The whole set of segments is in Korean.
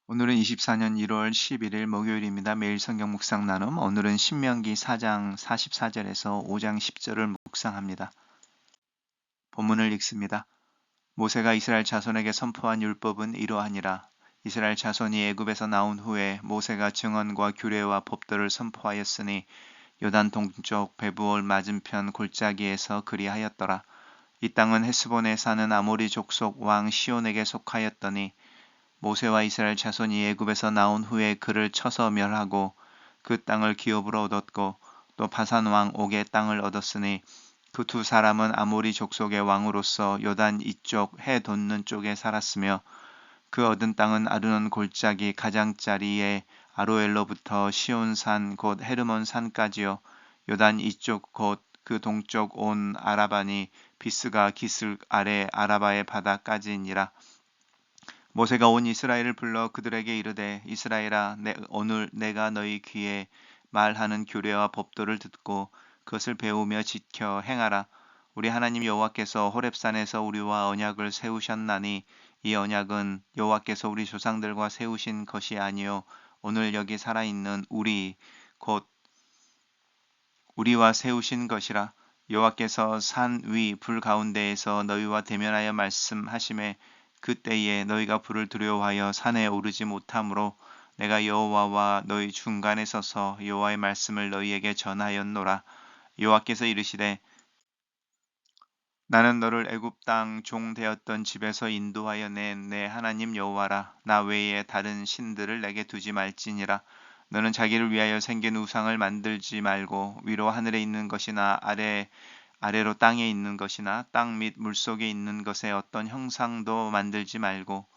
오늘은 24년 1월 11일 목요일입니다. 매일 성경 묵상 나눔. 오늘은 신명기 4장 44절에서 5장 10절을 묵상합니다. 본문을 읽습니다. 모세가 이스라엘 자손에게 선포한 율법은 이러하니라. 이스라엘 자손이 애굽에서 나온 후에 모세가 증언과 규례와 법도를 선포하였으니 요단 동쪽 배부올 맞은편 골짜기에서 그리하였더라. 이 땅은 헤스본에 사는 아모리 족속 왕 시온에게 속하였더니 모세와 이스라엘 자손이 애굽에서 나온 후에 그를 쳐서 멸하고 그 땅을 기업으로 얻었고 또 바산 왕 옥의 땅을 얻었으니 그 두 사람은 아모리 족속의 왕으로서 요단 이쪽 해 돋는 쪽에 살았으며 그 얻은 땅은 아르논 골짜기 가장자리에 아로엘로부터 시온산 곧 헤르몬 산까지요 요단 이쪽 곧 그 동쪽 온 아라바니 비스가 기슭 아래 아라바의 바다까지니라. 모세가 온 이스라엘을 불러 그들에게 이르되 이스라엘아 오늘 내가 너희 귀에 말하는 규례와 법도를 듣고 그것을 배우며 지켜 행하라. 우리 하나님 여호와께서 호렙산에서 우리와 언약을 세우셨나니 이 언약은 여호와께서 우리 조상들과 세우신 것이 아니요 오늘 여기 살아있는 우리 곧 우리와 세우신 것이라. 여호와께서 산 위 불 가운데에서 너희와 대면하여 말씀하심에 그때에 너희가 불을 두려워하여 산에 오르지 못하므로 내가 여호와와 너희 중간에 서서 여호와의 말씀을 너희에게 전하였노라. 여호와께서 이르시되 나는 너를 애굽 땅 종 되었던 집에서 인도하여 낸 내 하나님 여호와라. 나 외에 다른 신들을 내게 두지 말지니라. 너는 자기를 위하여 생긴 우상을 만들지 말고 위로 하늘에 있는 것이나 아래로 땅에 있는 것이나 땅 및 물속에 있는 것의 어떤 형상도 만들지 말고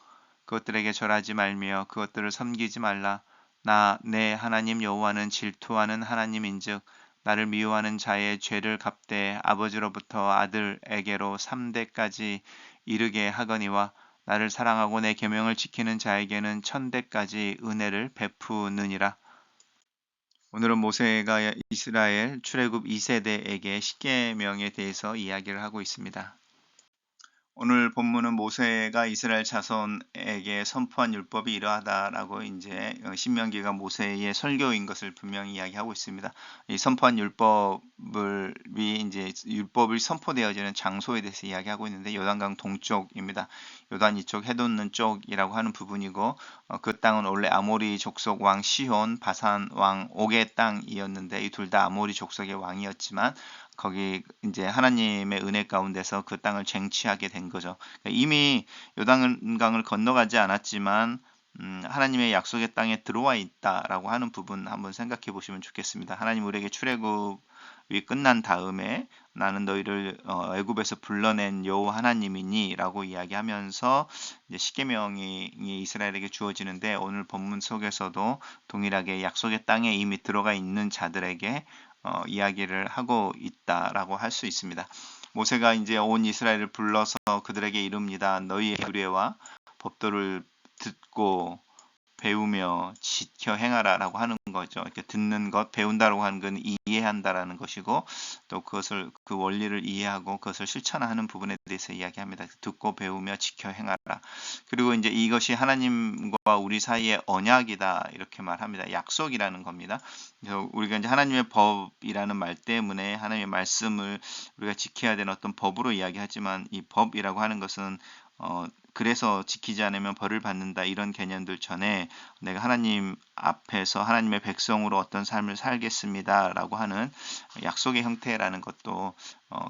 그것들에게 절하지 말며 그것들을 섬기지 말라. 나 내 하나님 여호와는 질투하는 하나님인즉 나를 미워하는 자의 죄를 갚되 아버지로부터 아들에게로 3대까지 이르게 하거니와 나를 사랑하고 내 계명을 지키는 자에게는 1000대까지 은혜를 베푸느니라. 오늘은 모세가 이스라엘 출애굽 2세대에게 십계명에 대해서 이야기를 하고 있습니다. 오늘 본문은 모세가 이스라엘 자손에게 선포한 율법이 이러하다라고 이제 신명기가 모세의 설교인 것을 분명히 이야기하고 있습니다. 이 선포한 율법이 이제 율법이 선포되어지는 장소에 대해서 이야기하고 있는데 요단강 동쪽입니다. 요단 이쪽 해돋는 쪽이라고 하는 부분이고 그 땅은 원래 아모리 족속 왕 시혼, 바산 왕 옥의 땅이었는데 이 둘 다 아모리 족속의 왕이었지만 거기 이제 하나님의 은혜 가운데서 그 땅을 쟁취하게 된 거죠. 그러니까 이미 요단강을 건너가지 않았지만 하나님의 약속의 땅에 들어와 있다라고 하는 부분 한번 생각해 보시면 좋겠습니다. 하나님 우리에게 출애굽이 끝난 다음에 나는 너희를 애굽에서 불러낸 여호와 하나님이니라고 이야기하면서 이제 십계명이 이스라엘에게 주어지는데 오늘 본문 속에서도 동일하게 약속의 땅에 이미 들어가 있는 자들에게 이야기를 하고 있다라고 할 수 있습니다. 모세가 이제 온 이스라엘을 불러서 그들에게 이릅니다. 너희의 규례와 법도를 듣고 배우며 지켜 행하라라고 하는 거죠. 이렇게 듣는 것, 배운다라고 하는 건 이해한다라는 것이고 또 그것을 그 원리를 이해하고 그것을 실천하는 부분에 대해서 이야기합니다. 듣고 배우며 지켜 행하라. 그리고 이제 이것이 하나님과 우리 사이의 언약이다 이렇게 말합니다. 약속이라는 겁니다. 그래서 우리가 이제 하나님의 법이라는 말 때문에 하나님의 말씀을 우리가 지켜야 되는 어떤 법으로 이야기하지만 이 법이라고 하는 것은 그래서 지키지 않으면 벌을 받는다 이런 개념들 전에 내가 하나님 앞에서 하나님의 백성으로 어떤 삶을 살겠습니다라고 하는 약속의 형태라는 것도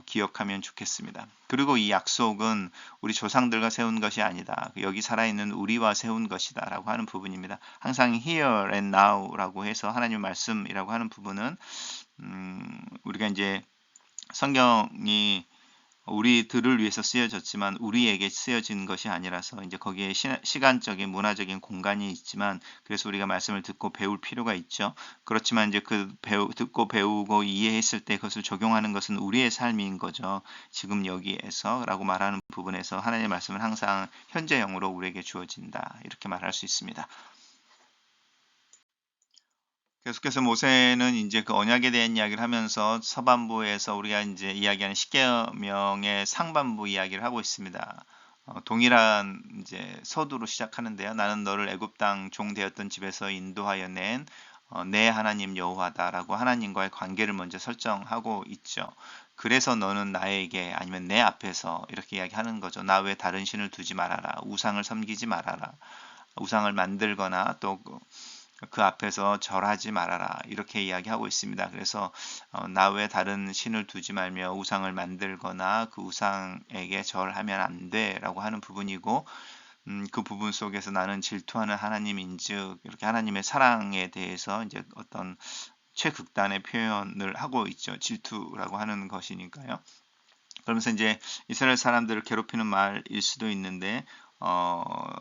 기억하면 좋겠습니다. 그리고 이 약속은 우리 조상들과 세운 것이 아니다. 여기 살아있는 우리와 세운 것이다라고 하는 부분입니다. 항상 here and now라고 해서 하나님 말씀이라고 하는 부분은 우리가 이제 성경이 우리들을 위해서 쓰여졌지만 우리에게 쓰여진 것이 아니라서 이제 거기에 시간적인 문화적인 공간이 있지만 그래서 우리가 말씀을 듣고 배울 필요가 있죠. 그렇지만 이제 듣고 배우고 이해했을 때 그것을 적용하는 것은 우리의 삶인 거죠. 지금 여기에서라고 말하는 부분에서 하나님의 말씀은 항상 현재형으로 우리에게 주어진다. 이렇게 말할 수 있습니다. 계속해서 모세는 이제 그 언약에 대한 이야기를 하면서 서반부에서 우리가 이제 이야기하는 십계명의 상반부 이야기를 하고 있습니다. 동일한 이제 서두로 시작하는데요. 나는 너를 애굽 땅 종 되었던 집에서 인도하여 낸 내 하나님 여호와다라고 하나님과의 관계를 먼저 설정하고 있죠. 그래서 너는 나에게 아니면 내 앞에서 이렇게 이야기하는 거죠. 나 외에 다른 신을 두지 말아라. 우상을 섬기지 말아라. 우상을 만들거나 또 그 앞에서 절하지 말아라. 이렇게 이야기하고 있습니다. 그래서 나 외에 다른 신을 두지 말며 우상을 만들거나 그 우상에게 절하면 안 돼라고 하는 부분이고, 그 부분 속에서 나는 질투하는 하나님인즉 이렇게 하나님의 사랑에 대해서 이제 어떤 최극단의 표현을 하고 있죠. 질투라고 하는 것이니까요. 그러면서 이제 이스라엘 사람들을 괴롭히는 말일 수도 있는데,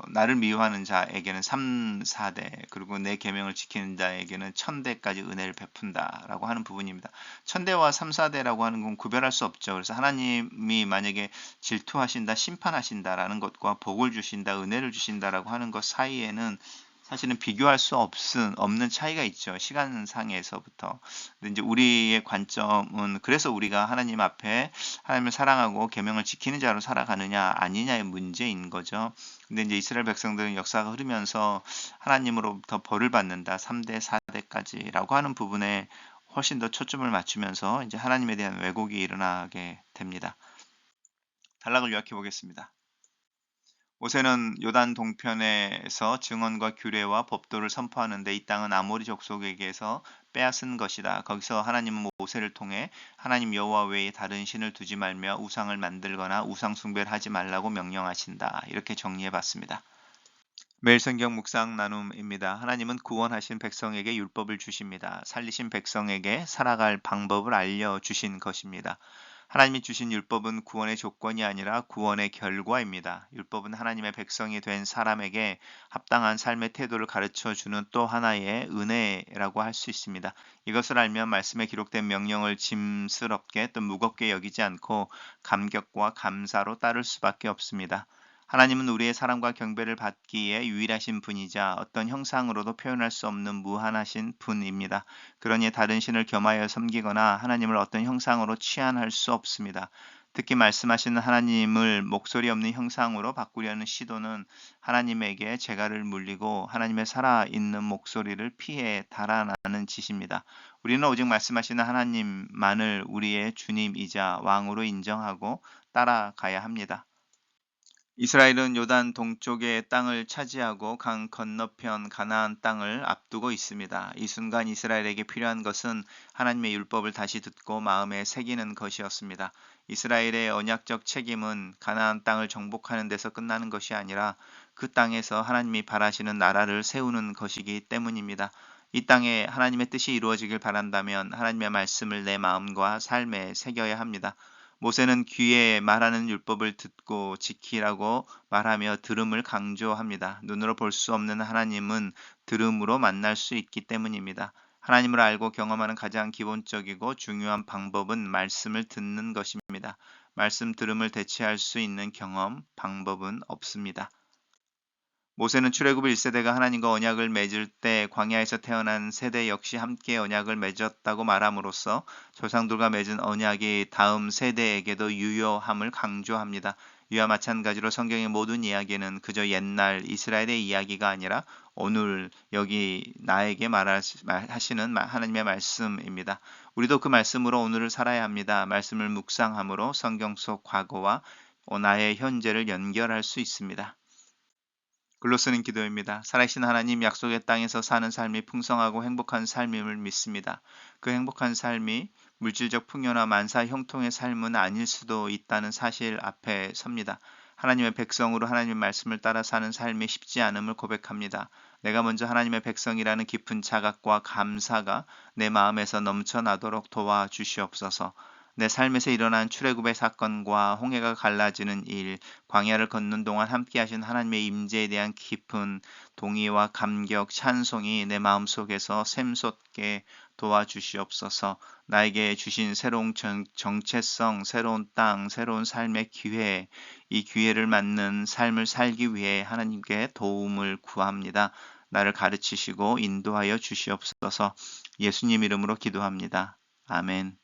나를 미워하는 자에게는 3, 4대, 그리고 내 계명을 지키는 자에게는 1000대까지 은혜를 베푼다라고 하는 부분입니다. 1000대와 3, 4대라고 하는 건 구별할 수 없죠. 그래서 하나님이 만약에 질투하신다, 심판하신다라는 것과 복을 주신다, 은혜를 주신다라고 하는 것 사이에는 사실은 비교할 수 없는 차이가 있죠. 시간상에서부터. 근데 이제 우리의 관점은 그래서 우리가 하나님 앞에 하나님을 사랑하고 계명을 지키는 자로 살아가느냐 아니냐의 문제인 거죠. 근데 이제 이스라엘 백성들은 역사가 흐르면서 하나님으로부터 벌을 받는다. 3대, 4대까지라고 하는 부분에 훨씬 더 초점을 맞추면서 이제 하나님에 대한 왜곡이 일어나게 됩니다. 단락을 요약해 보겠습니다. 모세는 요단 동편에서 증언과 규례와 법도를 선포하는데 이 땅은 아모리 족속에게서 빼앗은 것이다. 거기서 하나님은 모세를 통해 하나님 여호와 외에 다른 신을 두지 말며 우상을 만들거나 우상 숭배를 하지 말라고 명령하신다. 이렇게 정리해 봤습니다. 매일 성경 묵상 나눔입니다. 하나님은 구원하신 백성에게 율법을 주십니다. 살리신 백성에게 살아갈 방법을 알려주신 것입니다. 하나님이 주신 율법은 구원의 조건이 아니라 구원의 결과입니다. 율법은 하나님의 백성이 된 사람에게 합당한 삶의 태도를 가르쳐 주는 또 하나의 은혜라고 할 수 있습니다. 이것을 알면 말씀에 기록된 명령을 짐스럽게 또 무겁게 여기지 않고 감격과 감사로 따를 수밖에 없습니다. 하나님은 우리의 사랑과 경배를 받기에 유일하신 분이자 어떤 형상으로도 표현할 수 없는 무한하신 분입니다. 그러니 다른 신을 겸하여 섬기거나 하나님을 어떤 형상으로 취한할 수 없습니다. 특히 말씀하시는 하나님을 목소리 없는 형상으로 바꾸려는 시도는 하나님에게 재갈을 물리고 하나님의 살아있는 목소리를 피해 달아나는 짓입니다. 우리는 오직 말씀하시는 하나님만을 우리의 주님이자 왕으로 인정하고 따라가야 합니다. 이스라엘은 요단 동쪽의 땅을 차지하고 강 건너편 가나안 땅을 앞두고 있습니다. 이 순간 이스라엘에게 필요한 것은 하나님의 율법을 다시 듣고 마음에 새기는 것이었습니다. 이스라엘의 언약적 책임은 가나안 땅을 정복하는 데서 끝나는 것이 아니라 그 땅에서 하나님이 바라시는 나라를 세우는 것이기 때문입니다. 이 땅에 하나님의 뜻이 이루어지길 바란다면 하나님의 말씀을 내 마음과 삶에 새겨야 합니다. 모세는 귀에 말하는 율법을 듣고 지키라고 말하며 들음을 강조합니다. 눈으로 볼 수 없는 하나님은 들음으로 만날 수 있기 때문입니다. 하나님을 알고 경험하는 가장 기본적이고 중요한 방법은 말씀을 듣는 것입니다. 말씀 들음을 대체할 수 있는 경험, 방법은 없습니다. 모세는 출애굽 1세대가 하나님과 언약을 맺을 때 광야에서 태어난 세대 역시 함께 언약을 맺었다고 말함으로써 조상들과 맺은 언약이 다음 세대에게도 유효함을 강조합니다. 이와 마찬가지로 성경의 모든 이야기는 그저 옛날 이스라엘의 이야기가 아니라 오늘 여기 나에게 말하시는 하나님의 말씀입니다. 우리도 그 말씀으로 오늘을 살아야 합니다. 말씀을 묵상함으로 성경 속 과거와 나의 현재를 연결할 수 있습니다. 글로 쓰는 기도입니다. 살아계신 하나님, 약속의 땅에서 사는 삶이 풍성하고 행복한 삶임을 믿습니다. 그 행복한 삶이 물질적 풍요나 만사 형통의 삶은 아닐 수도 있다는 사실 앞에 섭니다. 하나님의 백성으로 하나님의 말씀을 따라 사는 삶이 쉽지 않음을 고백합니다. 내가 먼저 하나님의 백성이라는 깊은 자각과 감사가 내 마음에서 넘쳐나도록 도와주시옵소서. 내 삶에서 일어난 출애굽의 사건과 홍해가 갈라지는 일, 광야를 걷는 동안 함께 하신 하나님의 임재에 대한 깊은 동의와 감격, 찬송이 내 마음속에서 샘솟게 도와주시옵소서. 나에게 주신 새로운 정체성, 새로운 땅, 새로운 삶의 기회, 이 기회를 맞는 삶을 살기 위해 하나님께 도움을 구합니다. 나를 가르치시고 인도하여 주시옵소서. 예수님 이름으로 기도합니다. 아멘.